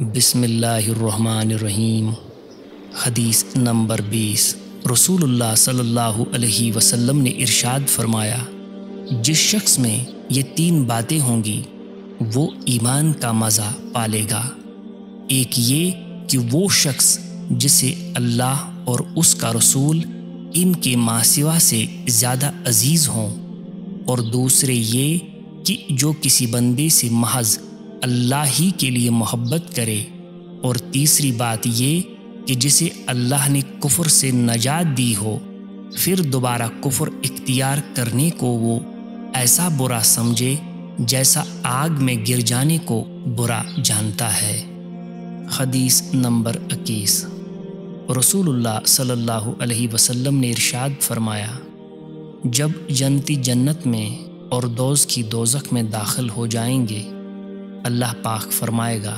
بسم اللہ الرحمن الرحیم۔ حدیث نمبر 20۔ رسول اللہ صلی اللہ علیہ وسلم نے ارشاد فرمایا، جس شخص میں یہ 3 باتیں ہوں گی وہ ایمان کا مزہ پالے گا۔ ایک یہ کہ وہ شخص جسے اللہ اور اس کا رسول ان کے ماں سوا سے زیادہ عزیز ہوں، اور دوسرے یہ کہ جو کسی بندے سے محض اللہ ہی کے لیے محبت کرے، اور تیسری بات یہ کہ جسے اللہ نے کفر سے نجات دی ہو، پھر دوبارہ کفر اختیار کرنے کو وہ ایسا برا سمجھے جیسا آگ میں گر جانے کو برا جانتا ہے۔ حدیث نمبر 21۔ رسول اللہ صلی اللہ علیہ وسلم نے ارشاد فرمایا، جب جنتی جنت میں اور دوزخی دوزخ میں داخل ہو جائیں گے، اللہ پاک فرمائے گا،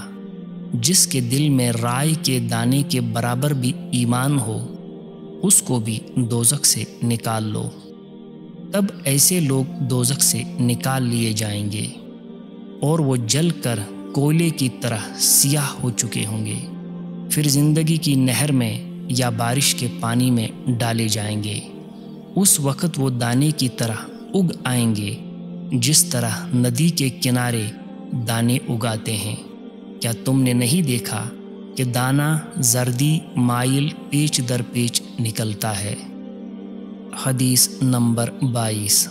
جس کے دل میں رائے کے دانے کے برابر بھی ایمان ہو اس کو بھی دوزخ سے نکال لو۔ تب ایسے لوگ دوزخ سے نکال لیے جائیں گے اور وہ جل کر کوئلے کی طرح سیاہ ہو چکے ہوں گے، پھر زندگی کی نہر میں یا بارش کے پانی میں ڈالے جائیں گے۔ اس وقت وہ دانے کی طرح اگ آئیں گے، جس طرح ندی کے کنارے دانے اگاتے ہیں۔ کیا تم نے نہیں دیکھا کہ دانہ زردی مائل پیچ در پیچ نکلتا ہے؟ حدیث نمبر 22۔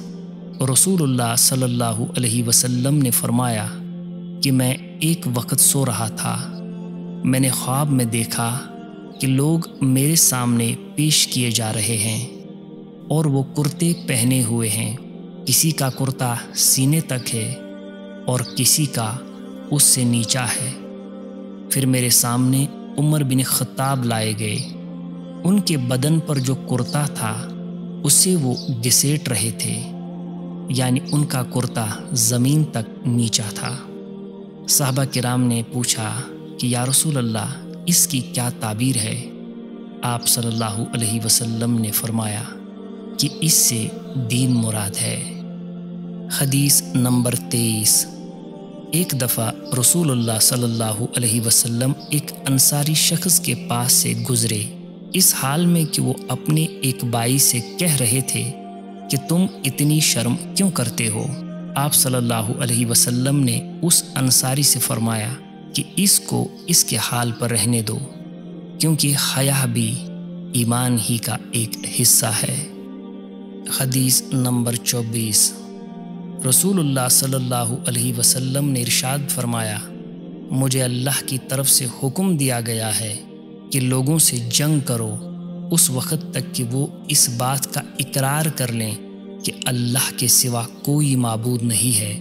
رسول اللہ صلی اللہ علیہ وسلم نے فرمایا کہ میں ایک وقت سو رہا تھا، میں نے خواب میں دیکھا کہ لوگ میرے سامنے پیش کیے جا رہے ہیں اور وہ کرتے پہنے ہوئے ہیں، کسی کا کرتا سینے تک ہے اور کسی کا اس سے نیچا ہے۔ پھر میرے سامنے عمر بن خطاب لائے گئے، ان کے بدن پر جو کرتا تھا اسے وہ گھسیٹ رہے تھے، یعنی ان کا کرتا زمین تک نیچا تھا۔ صحابہ کرام نے پوچھا کہ یا رسول اللہ، اس کی کیا تعبیر ہے؟ آپ صلی اللہ علیہ وسلم نے فرمایا کہ اس سے دین مراد ہے۔ حدیث نمبر 23۔ ایک دفعہ رسول اللہ صلی اللہ علیہ وسلم ایک انصاری شخص کے پاس سے گزرے، اس حال میں کہ وہ اپنے ایک بھائی سے کہہ رہے تھے کہ تم اتنی شرم کیوں کرتے ہو؟ آپ صلی اللہ علیہ وسلم نے اس انصاری سے فرمایا کہ اس کو اس کے حال پر رہنے دو، کیونکہ حیا بھی ایمان ہی کا ایک حصہ ہے۔ حدیث نمبر 24۔ رسول اللہ صلی اللہ علیہ وسلم نے ارشاد فرمایا، مجھے اللہ کی طرف سے حکم دیا گیا ہے کہ لوگوں سے جنگ کرو اس وقت تک کہ وہ اس بات کا اقرار کر لیں کہ اللہ کے سوا کوئی معبود نہیں ہے،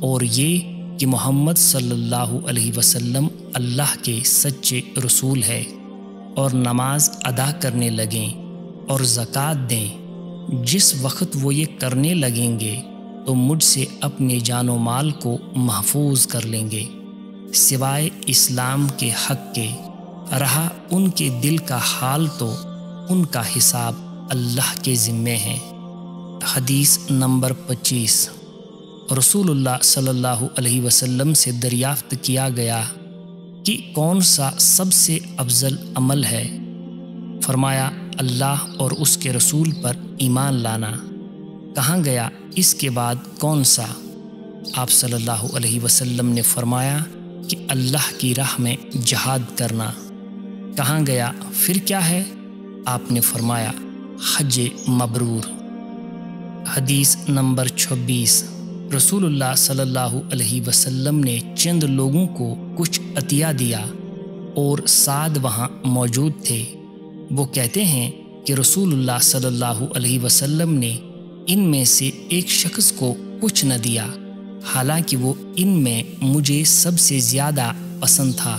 اور یہ کہ محمد صلی اللہ علیہ وسلم اللہ کے سچے رسول ہے، اور نماز ادا کرنے لگیں اور زکوٰۃ دیں۔ جس وقت وہ یہ کرنے لگیں گے تو مجھ سے اپنے جان و مال کو محفوظ کر لیں گے، سوائے اسلام کے حق کے۔ رہا ان کے دل کا حال تو ان کا حساب اللہ کے ذمے ہے۔ حدیث نمبر 25۔ رسول اللہ صلی اللہ علیہ وسلم سے دریافت کیا گیا کہ کون سا سب سے افضل عمل ہے؟ فرمایا، اللہ اور اس کے رسول پر ایمان لانا۔ کہاں گیا اس کے بعد کون سا؟ آپ صلی اللہ علیہ وسلم نے فرمایا کہ اللہ کی راہ میں جہاد کرنا۔ کہاں گیا پھر کیا ہے؟ آپ نے فرمایا، حج مبرور۔ حدیث نمبر 26۔ رسول اللہ صلی اللہ علیہ وسلم نے چند لوگوں کو کچھ عطیہ دیا اور سعد وہاں موجود تھے۔ وہ کہتے ہیں کہ رسول اللہ صلی اللہ علیہ وسلم نے ان میں سے ایک شخص کو کچھ نہ دیا، حالانکہ وہ ان میں مجھے سب سے زیادہ پسند تھا۔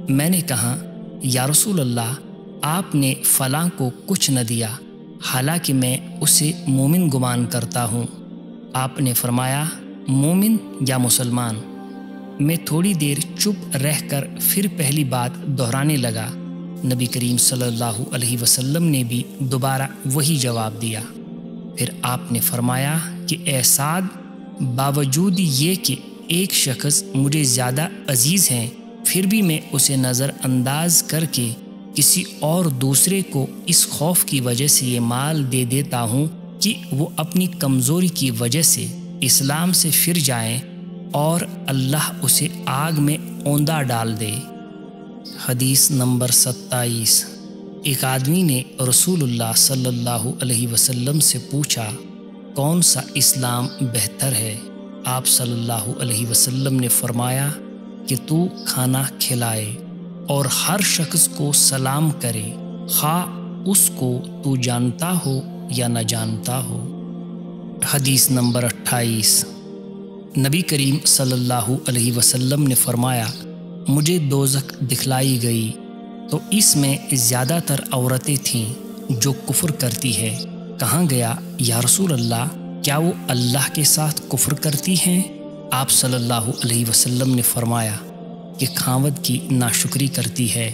میں نے کہا، یا رسول اللہ، آپ نے فلاں کو کچھ نہ دیا، حالانکہ میں اسے مومن گمان کرتا ہوں۔ آپ نے فرمایا، مومن یا مسلمان؟ میں تھوڑی دیر چپ رہ کر پھر پہلی بات دہرانے لگا۔ نبی کریم صلی اللہ علیہ وسلم نے بھی دوبارہ وہی جواب دیا۔ پھر آپ نے فرمایا کہ اے سعد، باوجود یہ کہ ایک شخص مجھے زیادہ عزیز ہیں، پھر بھی میں اسے نظر انداز کر کے کسی اور دوسرے کو اس خوف کی وجہ سے یہ مال دے دیتا ہوں کہ وہ اپنی کمزوری کی وجہ سے اسلام سے پھر جائیں اور اللہ اسے آگ میں اوندا ڈال دے۔ حدیث نمبر 27۔ ایک آدمی نے رسول اللہ صلی اللہ علیہ وسلم سے پوچھا، کون سا اسلام بہتر ہے؟ آپ صلی اللہ علیہ وسلم نے فرمایا کہ تو کھانا کھلائے اور ہر شخص کو سلام کرے، خواہ اس کو تو جانتا ہو یا نہ جانتا ہو۔ حدیث نمبر 28۔ نبی کریم صلی اللہ علیہ وسلم نے فرمایا، مجھے دوزخ دکھلائی گئی تو اس میں زیادہ تر عورتیں تھیں جو کفر کرتی ہے۔ کہاں گیا یا رسول اللہ، کیا وہ اللہ کے ساتھ کفر کرتی ہیں؟ آپ صلی اللہ علیہ وسلم نے فرمایا کہ خاوند کی ناشکری کرتی ہے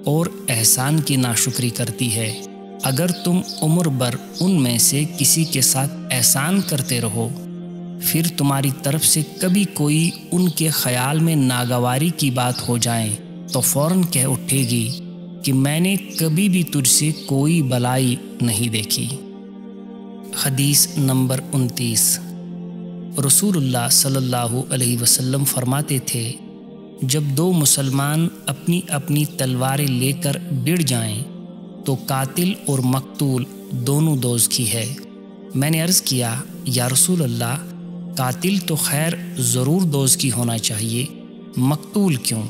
اور احسان کی ناشکری کرتی ہے۔ اگر تم عمر بھر ان میں سے کسی کے ساتھ احسان کرتے رہو، پھر تمہاری طرف سے کبھی کوئی ان کے خیال میں ناگواری کی بات ہو جائے تو فوراً کہہ اٹھے گی کہ میں نے کبھی بھی تجھ سے کوئی بلائی نہیں دیکھی۔ حدیث نمبر 29۔ رسول اللہ صلی اللہ علیہ وسلم فرماتے تھے، جب دو مسلمان اپنی اپنی تلواریں لے کر بڑھ جائیں تو قاتل اور مقتول دونوں دوزخی ہے۔ میں نے عرض کیا، یا رسول اللہ، قاتل تو خیر ضرور دوزخی ہونا چاہیے، مقتول کیوں؟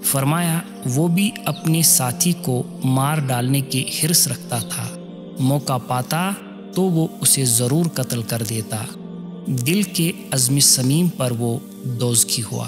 فرمایا، وہ بھی اپنے ساتھی کو مار ڈالنے کی حرص رکھتا تھا، موقع پاتا تو وہ اسے ضرور قتل کر دیتا، دل کے عزم صمیم پر وہ دوزخی ہوا۔